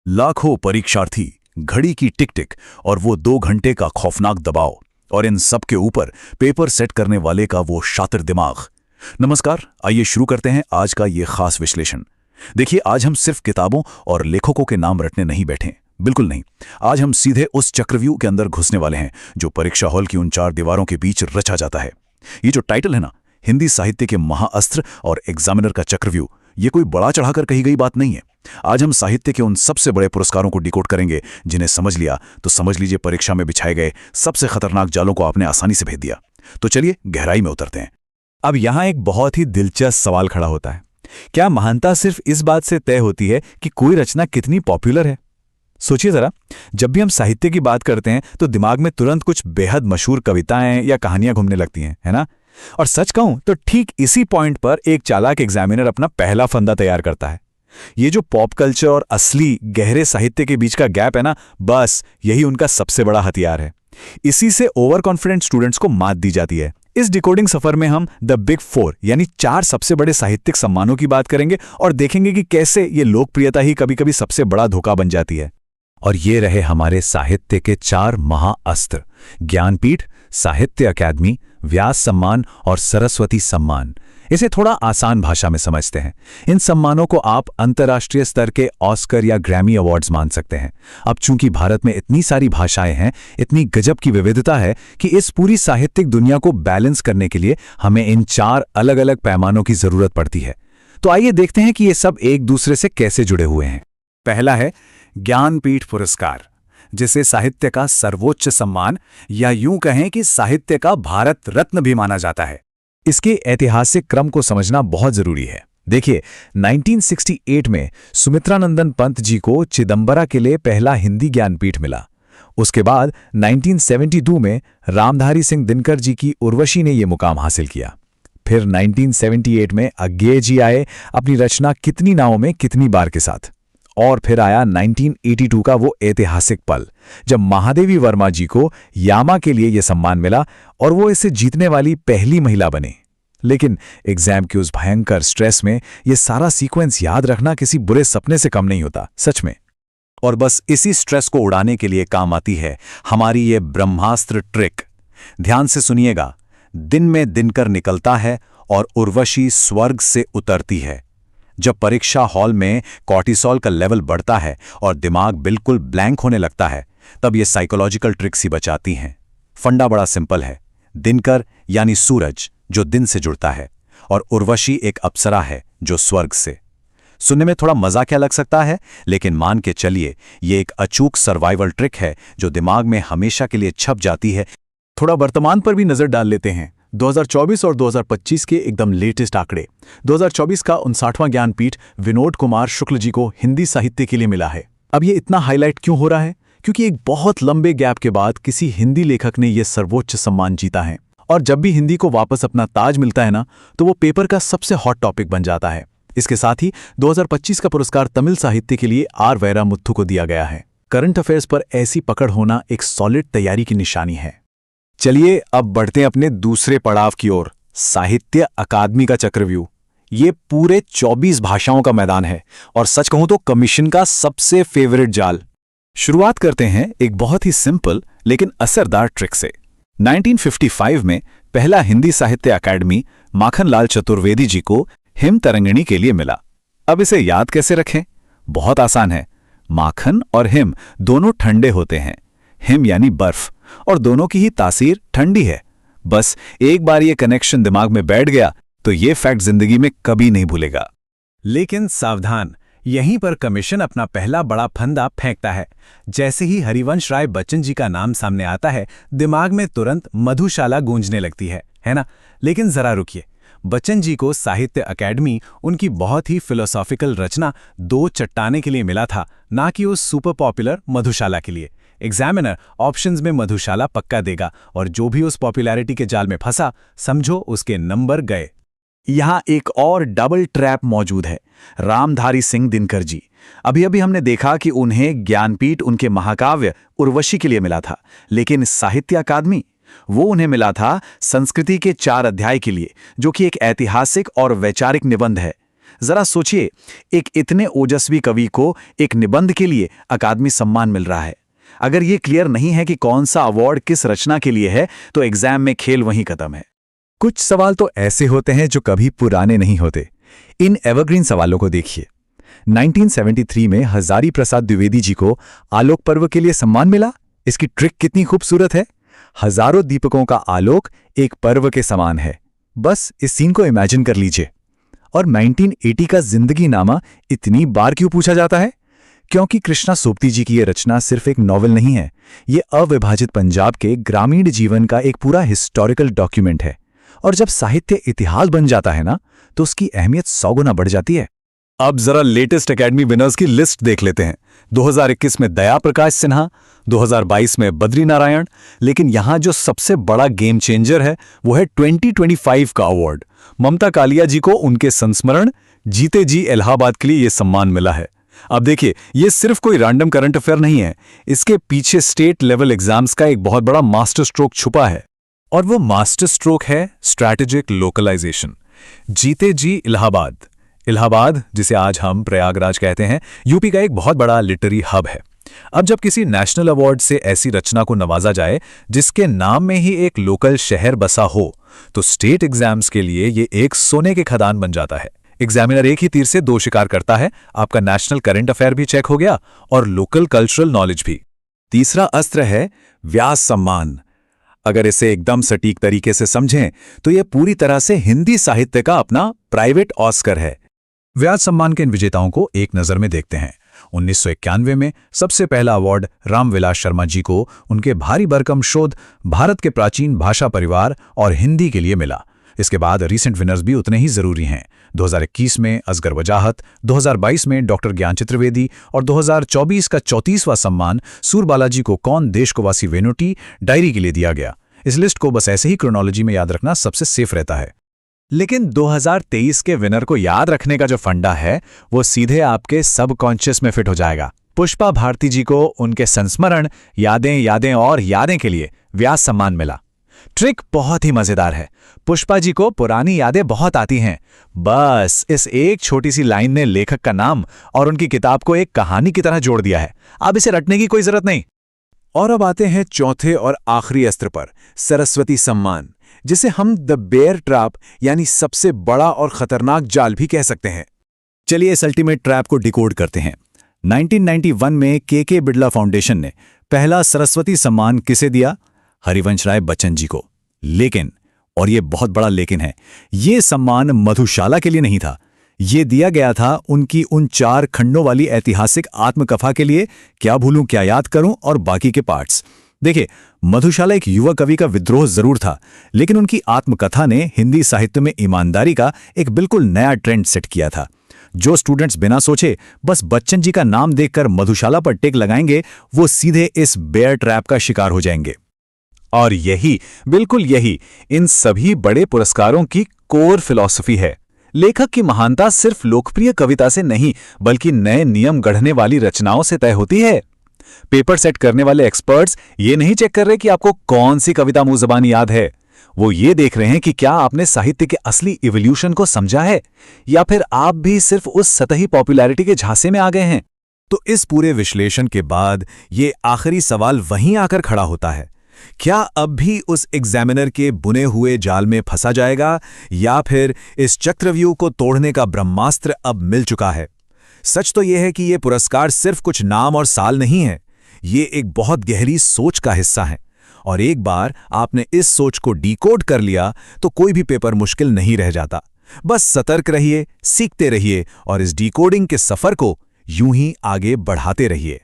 लाखों परीक्षार्थी, घड़ी की टिक टिक और वो 2 घंटे का खौफनाक दबाव, और इन सब के ऊपर पेपर सेट करने वाले का वो शातिर दिमाग। नमस्कार, आइए शुरू करते हैं आज का ये खास विश्लेषण। देखिए, आज हम सिर्फ किताबों और लेखकों के नाम रटने नहीं बैठे, बिल्कुल नहीं। आज हम सीधे उस चक्रव्यूह के अंदर घुसने वाले हैं जो परीक्षा हॉल की उन 4 दीवारों के बीच रचा जाता है। ये जो टाइटल है ना, हिंदी साहित्य के महाअस्त्र और एग्जामिनर का चक्रव्यूह, ये कोई बड़ा चढ़ाकर कही गई बात नहीं है। आज हम साहित्य के उन सबसे बड़े पुरस्कारों को डिकोड करेंगे जिन्हें समझ लिया तो समझ लीजिए परीक्षा में बिछाए गए सबसे खतरनाक जालों को आपने आसानी से भेद दिया। तो चलिए गहराई में उतरते हैं। अब यहाँ एक बहुत ही दिलचस्प सवाल खड़ा होता है। क्या महानता सिर्फ इस बात से तय होती है कि कोई रचना कितनी पॉपुलर है? सोचिए जरा, जब भी हम साहित्य की बात करते हैं तो दिमाग में तुरंत कुछ बेहद मशहूर कविताएं या कहानियां घूमने लगती हैं, है ना? और सच कहूं तो ठीक इसी पॉइंट पर एक चालाक एग्जामिनर अपना पहला फंदा तैयार करता है। ये जो पॉप कल्चर और असली गहरे साहित्य के बीच का गैप है ना, बस यही उनका सबसे बड़ा हथियार है। इसी से ओवर कॉन्फिडेंट स्टूडेंट्स को मात दी जाती है। इस डिकोडिंग सफर में हम द बिग 4 यानी 4 सबसे बड़े साहित्यिक सम्मानों की बात करेंगे और देखेंगे कि कैसे ये लोकप्रियता ही कभी-कभी सबसे बड़ा धोखा बन जाती है। और ये रहे हमारे साहित्य के 4 महाअस्त्र: ज्ञानपीठ, साहित्य अकादमी, व्यास सम्मान और सरस्वती सम्मान। इसे थोड़ा आसान भाषा में समझते हैं। इन सम्मानों को आप अंतर्राष्ट्रीय स्तर के ऑस्कर या ग्रैमी अवार्ड्स मान सकते हैं। अब चूंकि भारत में इतनी सारी भाषाएं हैं, इतनी गजब की विविधता है कि इस पूरी साहित्यिक दुनिया को बैलेंस करने के लिए हमें इन 4 अलग-अलग पैमानों की जरूरत पड़ती है। तो आइए देखते हैं कि ये सब एक दूसरे से कैसे जुड़े हुए हैं। पहला है ज्ञानपीठ पुरस्कार, जिसे साहित्य का सर्वोच्च सम्मान या यूं कहें कि साहित्य का भारत रत्न भी माना जाता है। इसके ऐतिहासिक क्रम को समझना बहुत जरूरी है। देखिए, 1968 में सुमित्रानंदन पंत जी को चिदंबरा के लिए पहला हिंदी ज्ञानपीठ मिला। उसके बाद 1972 में रामधारी सिंह दिनकर जी की उर्वशी ने यह मुकाम हासिल किया। फिर 1978 में अज्ञेय जी आए अपनी रचना कितनी नावों में कितनी बार के साथ। और फिर आया 1982 का वो ऐतिहासिक पल जब महादेवी वर्मा जी को यामा के लिए यह सम्मान मिला और वो इसे जीतने वाली पहली महिला बने। लेकिन एग्जाम के उस भयंकर स्ट्रेस में ये सारा सीक्वेंस याद रखना किसी बुरे सपने से कम नहीं होता, सच में। और बस इसी स्ट्रेस को उड़ाने के लिए काम आती है हमारी ये ब्रह्मास्त्र ट्रिक। ध्यान से सुनिएगा। दिन में दिनकर निकलता है और उर्वशी स्वर्ग से उतरती है। जब परीक्षा हॉल में कॉर्टिसोल का लेवल बढ़ता है और दिमाग बिल्कुल ब्लैंक होने लगता है, तब ये साइकोलॉजिकल ट्रिक्स ही बचाती हैं। फंडा बड़ा सिंपल है। दिनकर यानी सूरज जो दिन से जुड़ता है, और उर्वशी एक अप्सरा है जो स्वर्ग से। सुनने में थोड़ा मजाकिया लग सकता है, लेकिन मान के चलिए ये एक अचूक सर्वाइवल ट्रिक है जो दिमाग में हमेशा के लिए छप जाती है। थोड़ा वर्तमान पर भी नजर डाल लेते हैं। 2024 और 2025 के एकदम लेटेस्ट आंकड़े। 2024 का 59वां ज्ञानपीठ विनोद कुमार शुक्ल जी को हिंदी साहित्य के लिए मिला है। अब ये इतना हाईलाइट क्यों हो रहा है? क्योंकि एक बहुत लंबे गैप के बाद किसी हिंदी लेखक ने यह सर्वोच्च सम्मान जीता है। और जब भी हिंदी को वापस अपना ताज मिलता है ना, तो वो पेपर का सबसे हॉट टॉपिक बन जाता है। इसके साथ ही 2025 का पुरस्कार तमिल साहित्य के लिए आर वैरामुथु को दिया गया है। करंट अफेयर्स पर ऐसी पकड़ होना एक सॉलिड तैयारी की निशानी है। चलिए अब बढ़ते हैं अपने दूसरे पड़ाव की ओर, साहित्य अकादमी का चक्रव्यूह। ये पूरे 24 भाषाओं का मैदान है और सच कहूं तो कमीशन का सबसे फेवरेट जाल। शुरुआत करते हैं एक बहुत ही सिंपल लेकिन असरदार ट्रिक से। 1955 में पहला हिंदी साहित्य अकादमी माखनलाल चतुर्वेदी जी को हिम तरंगिणी के लिए मिला। अब इसे याद कैसे रखें? बहुत आसान है। माखन और हिम दोनों ठंडे होते हैं। हिम यानी बर्फ, और दोनों की ही तासीर ठंडी है। बस एक बार ये कनेक्शन दिमाग में बैठ गया तो ये फैक्ट जिंदगी में कभी नहीं भूलेगा। लेकिन सावधान, यहीं पर कमीशन अपना पहला बड़ा फंदा फेंकता है। जैसे ही हरिवंश राय बच्चन जी का नाम सामने आता है, दिमाग में तुरंत मधुशाला गूंजने लगती है ना? लेकिन जरा रुकिए। बच्चन जी को साहित्य अकादमी उनकी बहुत ही फिलोसॉफिकल रचना 2 चट्टाने के लिए मिला था, ना कि उस सुपर पॉपुलर मधुशाला के लिए। एग्जामिनर ऑप्शंस में मधुशाला पक्का देगा, और जो भी उस पॉपुलैरिटी के जाल में फंसा, समझो उसके नंबर गए। यहां एक और डबल ट्रैप मौजूद है। रामधारी सिंह दिनकर जी। अभी अभी हमने देखा कि उन्हें ज्ञानपीठ उनके महाकाव्य उर्वशी के लिए मिला था, लेकिन साहित्य अकादमी वो उन्हें मिला था संस्कृति के 4 अध्याय के लिए, जो कि एक ऐतिहासिक और वैचारिक निबंध है। जरा सोचिए, एक इतने ओजस्वी कवि को एक निबंध के लिए अकादमी सम्मान मिल रहा है। अगर ये क्लियर नहीं है कि कौन सा अवार्ड किस रचना के लिए है, तो एग्जाम में खेल वहीं खत्म है। कुछ सवाल तो ऐसे होते हैं जो कभी पुराने नहीं होते। इन एवरग्रीन सवालों को देखिए। 1973 में हजारी प्रसाद द्विवेदी जी को आलोक पर्व के लिए सम्मान मिला। इसकी ट्रिक कितनी खूबसूरत है। हजारों दीपकों का आलोक एक पर्व के समान है। बस इस सीन को इमेजिन कर लीजिए। और 1980 का जिंदगी नामा इतनी बार क्यों पूछा जाता है? क्योंकि कृष्णा सोपती जी की यह रचना सिर्फ एक नॉवेल नहीं है, ये अविभाजित पंजाब के ग्रामीण जीवन का एक पूरा हिस्टोरिकल डॉक्यूमेंट है। और जब साहित्य इतिहास बन जाता है ना, तो उसकी अहमियत 100 गुना बढ़ जाती है। अब जरा लेटेस्ट एकेडमी विनर्स की लिस्ट देख लेते हैं। 2021 में दया प्रकाश सिन्हा, 2022 में बद्री नारायण, लेकिन यहां जो सबसे बड़ा गेम चेंजर है वो है 2025 का अवार्ड। ममता कालिया जी को उनके संस्मरण जीते जी इलाहाबाद के लिए यह सम्मान मिला है। अब देखिए, ये सिर्फ कोई रैंडम करंट अफेयर नहीं है, इसके पीछे स्टेट लेवल एग्जाम्स का एक बहुत बड़ा मास्टर स्ट्रोक छुपा है। और वो मास्टर स्ट्रोक है स्ट्रैटेजिक लोकलाइजेशन। जीते जी इलाहाबाद। इलाहाबाद, जिसे आज हम प्रयागराज कहते हैं, यूपी का एक बहुत बड़ा लिटरेरी हब है। अब जब किसी नेशनल अवार्ड से ऐसी रचना को नवाजा जाए जिसके नाम में ही एक लोकल शहर बसा हो, तो स्टेट एग्जाम्स के लिए ये एक सोने के खदान बन जाता है। एग्जामिनर एक ही तीर से 2 शिकार करता है। आपका नेशनल करंट अफेयर भी चेक हो गया और लोकल कल्चरल नॉलेज भी। तीसरा अस्त्र है व्यास सम्मान। अगर इसे एकदम सटीक तरीके से समझें तो यह पूरी तरह से हिंदी साहित्य का अपना प्राइवेट ऑस्कर है। व्यास सम्मान के इन विजेताओं को एक नज़र में देखते हैं। 1991 में सबसे पहला अवार्ड रामविलास शर्मा जी को उनके भारी भरकम शोध भारत के प्राचीन भाषा परिवार और हिंदी के लिए मिला। इसके बाद रीसेंट विनर्स भी उतने ही जरूरी हैं। 2021 में असगर वजाहत, 2022 में डॉक्टर ज्ञान चतुर्वेदी और 2024 का 34वां सम्मान सूर बालाजी को कौन देश को वासी वेनुटी डायरी के लिए दिया गया। इस लिस्ट को बस ऐसे ही क्रोनोलॉजी में याद रखना सबसे सेफ रहता है। लेकिन 2023 के विनर को याद रखने का जो फंडा है वो सीधे आपके सबकॉन्शियस में फिट हो जाएगा। पुष्पा भारती जी को उनके संस्मरण यादें यादें और यादें के लिए व्यास सम्मान मिला। ट्रिक बहुत ही मजेदार है। पुष्पा जी को पुरानी यादें बहुत आती हैं। बस इस एक छोटी सी लाइन ने लेखक का नाम और उनकी किताब को एक कहानी की तरह जोड़ दिया है। अब इसे रटने की कोई जरूरत नहीं। और अब आते हैं चौथे और आखिरी अस्त्र पर, सरस्वती सम्मान, जिसे हम द बेयर ट्रैप यानी सबसे बड़ा और खतरनाक जाल भी कह सकते हैं। चलिए इस अल्टीमेट ट्रैप को डिकोड करते हैं। 1991 में के बिड़ला फाउंडेशन ने पहला सरस्वती सम्मान किसे दिया? हरिवंश राय बच्चन जी को। लेकिन, और ये बहुत बड़ा लेकिन है, ये सम्मान मधुशाला के लिए नहीं था। ये दिया गया था उनकी उन 4 खंडों वाली ऐतिहासिक आत्मकथा के लिए, क्या भूलूं क्या याद करूं और बाकी के पार्ट्स। देखिए, मधुशाला एक युवा कवि का विद्रोह जरूर था, लेकिन उनकी आत्मकथा ने हिंदी साहित्य में ईमानदारी का एक बिल्कुल नया ट्रेंड सेट किया था। जो स्टूडेंट्स बिना सोचे बस बच्चन जी का नाम देखकर मधुशाला पर टिक लगाएंगे, वो सीधे इस बेयर ट्रैप का शिकार हो जाएंगे। और यही, बिल्कुल यही इन सभी बड़े पुरस्कारों की कोर फिलॉसफी है। लेखक की महानता सिर्फ लोकप्रिय कविता से नहीं, बल्कि नए नियम गढ़ने वाली रचनाओं से तय होती है। पेपर सेट करने वाले एक्सपर्ट्स ये नहीं चेक कर रहे कि आपको कौन सी कविता मुंह ज़बानी याद है। वो ये देख रहे हैं कि क्या आपने साहित्य के असली इवोल्यूशन को समझा है, या फिर आप भी सिर्फ उस सतही पॉपुलैरिटी के झांसे में आ गए हैं। तो इस पूरे विश्लेषण के बाद ये आखिरी सवाल वहीं आकर खड़ा होता है, क्या अब भी उस एग्जामिनर के बुने हुए जाल में फंसा जाएगा, या फिर इस चक्रव्यूह को तोड़ने का ब्रह्मास्त्र अब मिल चुका है? सच तो यह है कि ये पुरस्कार सिर्फ कुछ नाम और साल नहीं है, ये एक बहुत गहरी सोच का हिस्सा है। और एक बार आपने इस सोच को डिकोड कर लिया तो कोई भी पेपर मुश्किल नहीं रह जाता। बस सतर्क रहिए, सीखते रहिए और इस डिकोडिंग के सफर को यूं ही आगे बढ़ाते रहिए।